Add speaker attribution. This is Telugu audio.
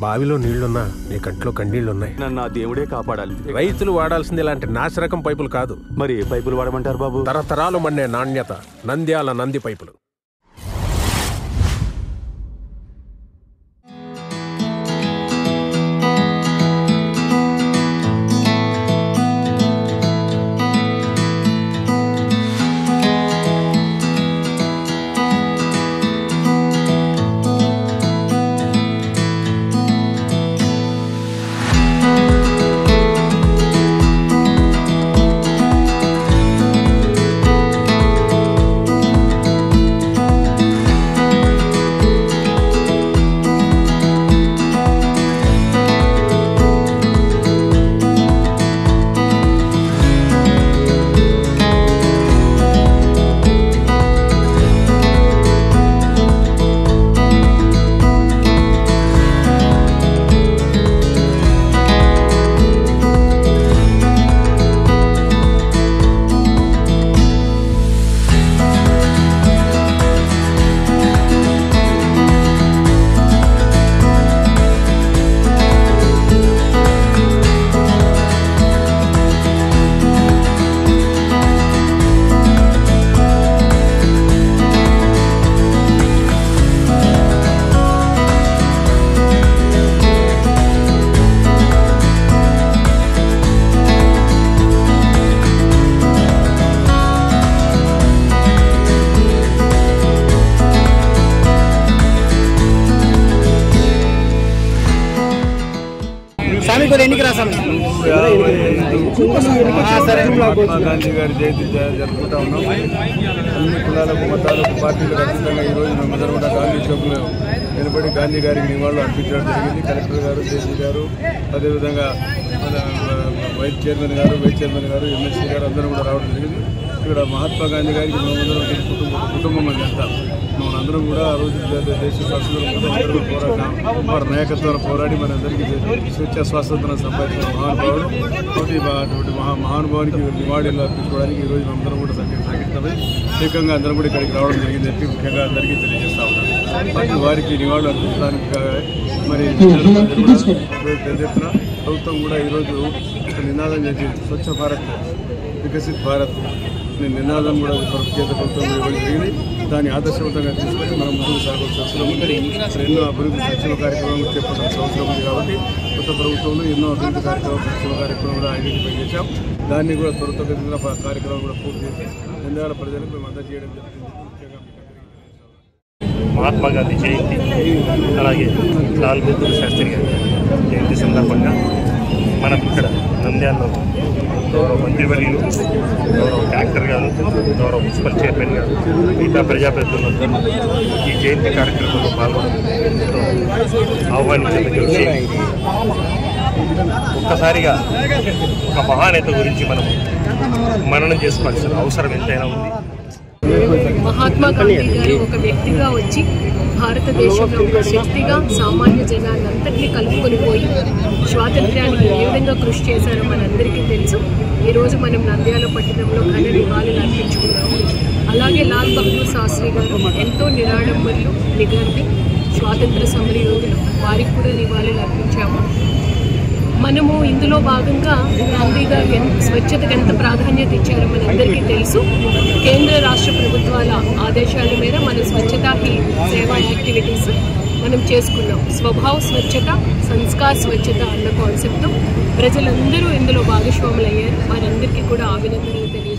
Speaker 1: బావిలో నీళ్లున్నా నీ కంట్లో కన్నీళ్లున్నాయి.
Speaker 2: నన్ను ఆ దేవుడే కాపాడాలి.
Speaker 1: రైతులు వాడాల్సింది ఇలాంటి నాసిరకం పైపులు కాదు.
Speaker 2: మరి ఏ పైపులు వాడమంటారు బాబు?
Speaker 1: తరతరాలు మన్నే నాణ్యత నంద్యాల నంది పైపులు.
Speaker 3: మహాత్మా గాంధీ గారి జయంతి జరుపుకుంటా ఉన్నాం. అన్ని కులాలకు మతాలకు పార్టీలకు ఖచ్చితంగా ఈరోజు మేమందరం కూడా గాంధీ చౌక్లో నిలబడి గాంధీ గారికి నివాళులు అర్పించడం జరిగింది. కలెక్టర్ గారు, జేసీ గారు, అదేవిధంగా వైస్ చైర్మన్ గారు, ఎమ్మెల్సీ గారు అందరూ కూడా రావడం జరిగింది. ఇక్కడ మహాత్మా గాంధీ గారికి మేమందరం కుటుంబం అని అంటాం. మనందరం కూడా ఆ రోజు దేశ స్వాతంత్రం పోరాటం వారి నాయకత్వాన్ని పోరాడి మనందరికీ స్వేచ్ఛ స్వాతంత్రం సంపాదించిన మహానుభావుడు. అటువంటి మహానుభావునికి నివాళులు అర్పించుకోవడానికి ఈరోజు అందరం కూడా సంఘటితమై ఏకంగా అందరం కూడా ఇక్కడికి రావడం జరిగిందని ముఖ్యంగా అందరికీ తెలియజేస్తా ఉన్నాం. వారికి నివాళులు అర్పించడానికి మరి పెద్ద ఎత్తున ప్రభుత్వం కూడా ఈరోజు నినాదం చేసింది, స్వచ్ఛ భారత్ వికసిత్ భారత్ నినాదం కూడా కేంద్ర ప్రభుత్వం ఇవ్వడం జరిగింది. దాన్ని ఆదర్శవంతంగా తీసుకొని మనం ముందుకు సాగవలసిన అవసరం ఉంది. ఎన్నో అభివృద్ధి సంక్షేమ కార్యక్రమాలు చేపట్టాల్సిన అవసరం ఉంది కాబట్టి కొత్త ప్రభుత్వంలో ఎన్నో అభివృద్ధి కార్యక్రమాలు సంక్షేమ కార్యక్రమం కూడా ఐడెంటిఫై చేశాం. దాన్ని కూడా త్వరితగతిన కార్యక్రమం కూడా పూర్తి చేసి నంద్యాల ప్రజలకు మేము అందజేయడం జరుగుతుంది. ముఖ్యంగా
Speaker 4: మహాత్మా గాంధీ జయంతి అలాగే లాల్ బహదూర్ శాస్త్రి గారి జయంతి సందర్భంగా మనం ఇక్కడ నంద్యాలలో గౌరవ మంత్రివర్యులు, గౌరవ కలెక్టర్ గారు, గౌరవ మున్సిపల్ చైర్మన్ గారు, మిగతా ప్రజాప్రతినిధులతో ఈ జయంతి కార్యక్రమంలో పాల్గొనడంతో ఆహ్వానించడం విషయం. ఒక్కసారిగా ఒక మహానేత గురించి మనం మననం చేసుకోవాల్సిన అవసరం ఎంతైనా ఉంది.
Speaker 5: మహాత్మా గాంధీ గారు ఒక వ్యక్తిగా వచ్చి భారతదేశంలో ఒక శక్తిగా సామాన్య జనాలందరినీ కలుపుకొని పోయి స్వాతంత్ర్యానికి ఏ విధంగా కృషి చేశారో మనందరికీ తెలుసు. ఈరోజు మనం నంద్యాల పట్టణంలో ఘన నివాళులు అర్పించుకున్నాము. అలాగే లాల్ బహదూర్ శాస్త్రి గారు ఎంతో నిరాడంబరులు, నిగర్వి స్వాతంత్ర సమరయోధులు, వారికి కూడా నివాళులు అర్పించాము. మనము ఇందులో భాగంగా గాంధీ గారు స్వచ్ఛతకు ఎంత ప్రాధాన్యత ఇచ్చారో మనందరికీ తెలుసు. కేంద్ర రాష్ట్ర ప్రభుత్వాల ఆదేశాల మేర మన స్వచ్ఛతా హీ సేవా యాక్టివిటీస్ మనం చేసుకున్నాం. స్వభావ స్వచ్ఛత, సంస్కార్ స్వచ్ఛత అన్న కాన్సెప్ట్తో ప్రజలందరూ ఇందులో భాగస్వాములు అయ్యారు. వారందరికీ కూడా అభినందనలు తెలియజేస్తాం.